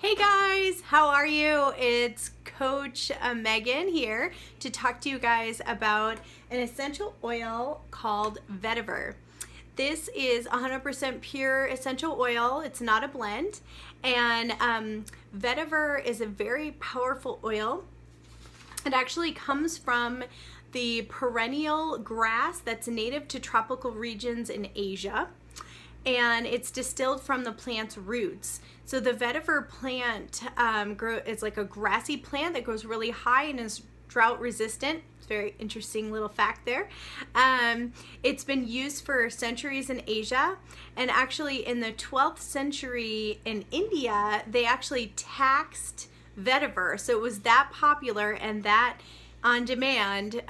Hey guys, how are you? It's Coach Megan here to talk to you guys about an essential oil called Vetiver. This is 100% pure essential oil. It's not a blend. And Vetiver is a very powerful oil. It actually comes from the perennial grass that's native to tropical regions in Asia. And it's distilled from the plant's roots. So the vetiver plant is like a grassy plant that grows really high and is drought resistant. It's a very interesting little fact there. It's been used for centuries in Asia, and actually in the 12th century in India, they actually taxed vetiver. So it was that popular and that on demand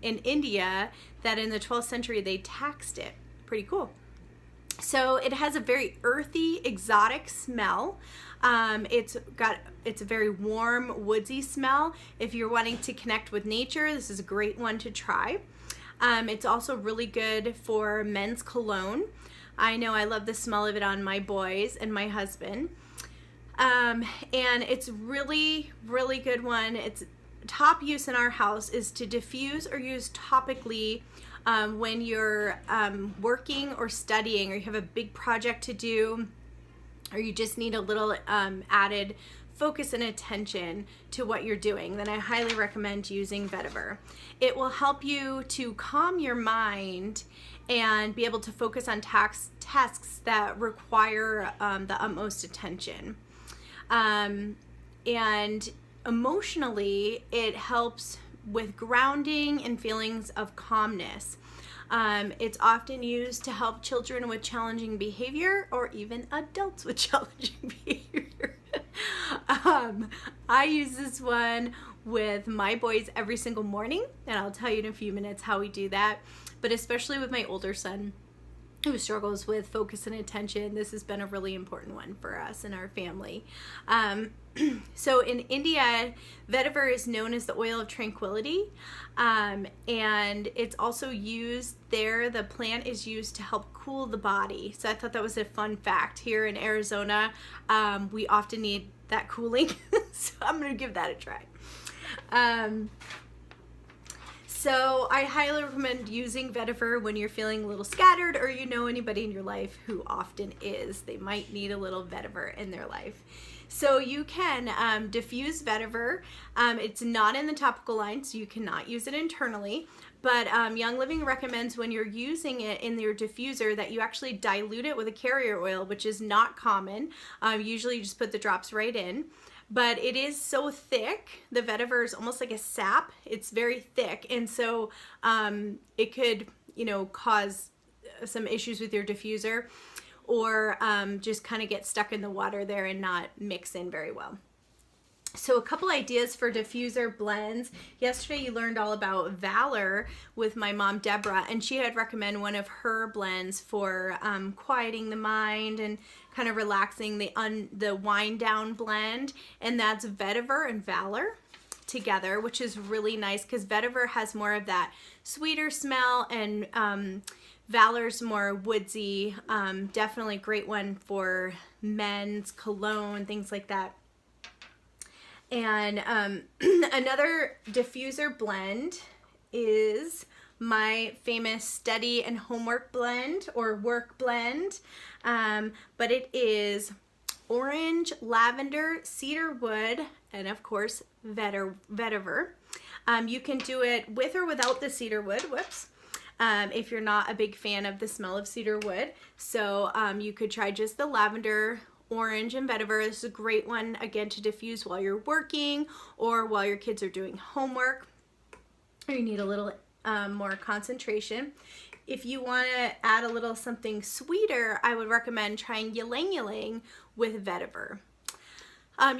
in India that in the 12th century they taxed it. Pretty cool. So it has a very earthy, exotic smell. It's a very warm, woodsy smell. If you're wanting to connect with nature, this is a great one to try. It's also really good for men's cologne. I know I love the smell of it on my boys and my husband. And it's really, really good one. It's top use in our house is to diffuse or use topically when you're working or studying, or you have a big project to do, or you just need a little added focus and attention to what you're doing, then I highly recommend using Vetiver. It will help you to calm your mind and be able to focus on tasks that require the utmost attention. And emotionally, it helps with grounding and feelings of calmness. It's often used to help children with challenging behavior or even adults with challenging behavior. I use this one with my boys every single morning, and I'll tell you in a few minutes how we do that. But especially with my older son, who struggles with focus and attention, this has been a really important one for us and our family. So in India, vetiver is known as the oil of tranquility, and it's also used there. The plant is used to help cool the body. So I thought that was a fun fact. Here in Arizona, we often need that cooling, so I'm going to give that a try. So I highly recommend using vetiver when you're feeling a little scattered, or you know anybody in your life who often is. They might need a little vetiver in their life. So you can diffuse vetiver. It's not in the topical line, so you cannot use it internally. But Young Living recommends when you're using it in your diffuser that you actually dilute it with a carrier oil, which is not common. Usually you just put the drops right in. But it is so thick. The vetiver is almost like a sap. It's very thick, and so it could, cause some issues with your diffuser, or just kind of get stuck in the water there and not mix in very well. So a couple ideas for diffuser blends. Yesterday you learned all about Valor with my mom Deborah, and she had recommended one of her blends for quieting the mind and kind of relaxing, the wind down blend, and that's Vetiver and Valor together, which is really nice because Vetiver has more of that sweeter smell, and Valor's more woodsy. Definitely great one for men's cologne, things like that. And another diffuser blend is my famous study and homework blend, or work blend, but it is orange, lavender, cedar wood, and of course vetiver. You can do it with or without the cedar wood, if you're not a big fan of the smell of cedar wood. So you could try just the lavender, orange, and vetiver. This is a great one, again, to diffuse while you're working or while your kids are doing homework, or you need a little more concentration. If you want to add a little something sweeter, I would recommend trying ylang ylang with vetiver.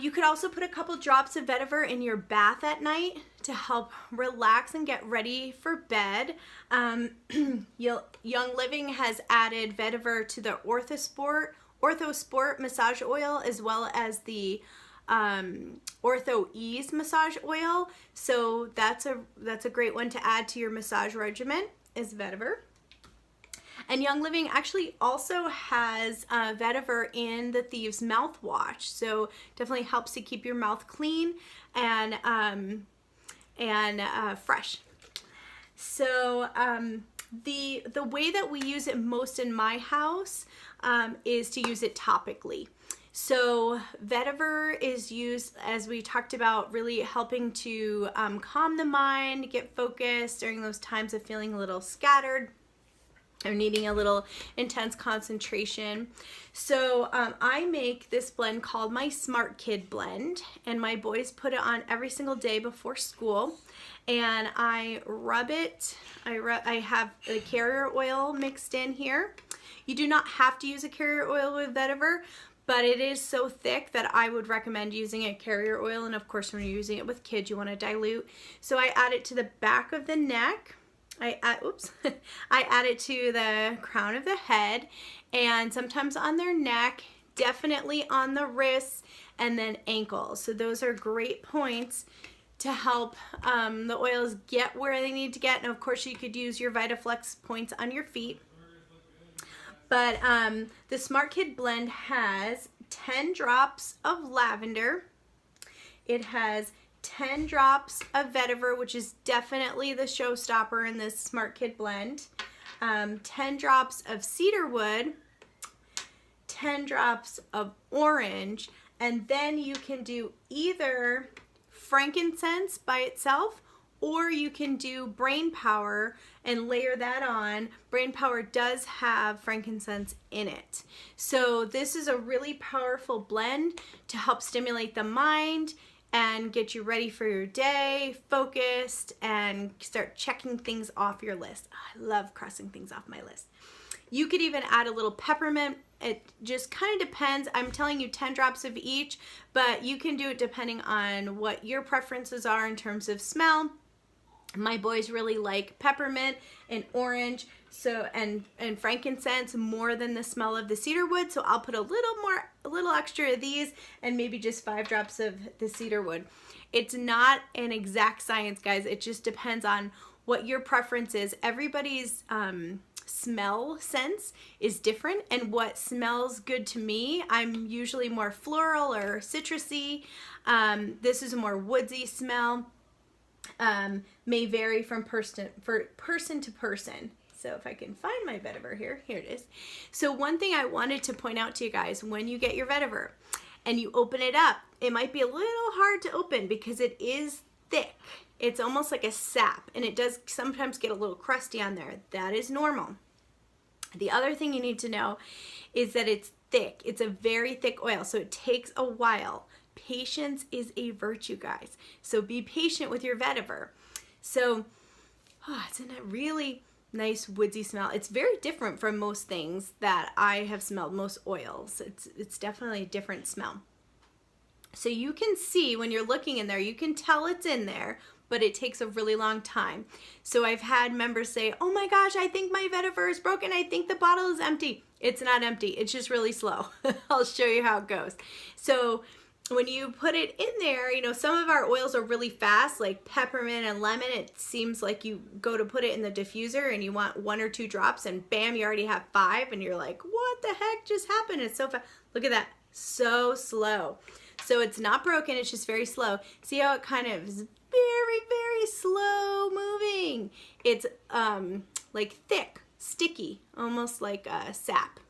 You could also put a couple drops of vetiver in your bath at night to help relax and get ready for bed. Young Living has added vetiver to the Orthosport massage oil, as well as the Ortho Ease massage oil. So that's a great one to add to your massage regimen, is vetiver. And Young Living actually also has vetiver in the Thieves mouthwash, so definitely helps to keep your mouth clean and fresh. So the way that we use it most in my house is to use it topically. So vetiver is used, as we talked about, really helping to calm the mind, get focused during those times of feeling a little scattered or needing a little intense concentration. So I make this blend called my Smart Kid blend, and my boys put it on every single day before school, and I rub it. I have the carrier oil mixed in here. You do not have to use a carrier oil with vetiver, but it is so thick that I would recommend using a carrier oil, and of course when you're using it with kids you want to dilute. So I add it to the back of the neck, I add it to the crown of the head, and sometimes on their neck, definitely on the wrists, and then ankles. So those are great points to help the oils get where they need to get. And of course you could use your VitaFlex points on your feet. But the Smart Kid blend has 10 drops of lavender. It has 10 drops of vetiver, which is definitely the showstopper in this Smart Kid blend. 10 drops of cedarwood, 10 drops of orange, and then you can do either frankincense by itself, or you can do brain power and layer that on. Brain power does have frankincense in it. So this is a really powerful blend to help stimulate the mind and get you ready for your day, focused, and start checking things off your list. Oh, I love crossing things off my list. You could even add a little peppermint. It just kind of depends. I'm telling you 10 drops of each, but you can do it depending on what your preferences are in terms of smell. My boys really like peppermint and orange, so and frankincense more than the smell of the cedarwood. So I'll put a little extra of these, and maybe just 5 drops of the cedarwood. It's not an exact science, guys. It just depends on what your preference is. Everybody's smell sense is different, and what smells good to me, I'm usually more floral or citrusy. This is a more woodsy smell. May vary from person to person. So if I can find my vetiver here it is. So one thing I wanted to point out to you guys, when you get your vetiver and you open it up, it might be a little hard to open because it is thick. It's almost like a sap, and it does sometimes get a little crusty on there. That is normal. The other thing you need to know is that it's thick. It's a very thick oil, so it takes a while. Patience is a virtue, guys. So be patient with your vetiver. So, it's in a really nice woodsy smell. It's very different from most things that I have smelled, most oils. It's definitely a different smell. So you can see when you're looking in there, you can tell it's in there, but it takes a really long time. So I've had members say, oh my gosh, I think my vetiver is broken. I think the bottle is empty. It's not empty. It's just really slow. I'll show you how it goes. So when you put it in there, you know, some of our oils are really fast, like peppermint and lemon. It seems like you go to put it in the diffuser and you want 1 or 2 drops, and bam, you already have 5, and you're like, what the heck just happened? It's so fast. Look at that. So slow. So it's not broken. It's just very slow. See how it kind of is very, very slow moving. It's like thick, sticky, almost like sap.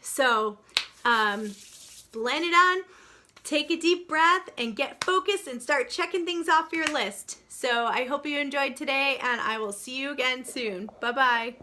So blend it on. Take a deep breath and get focused and start checking things off your list. So I hope you enjoyed today, and I will see you again soon. Bye-bye.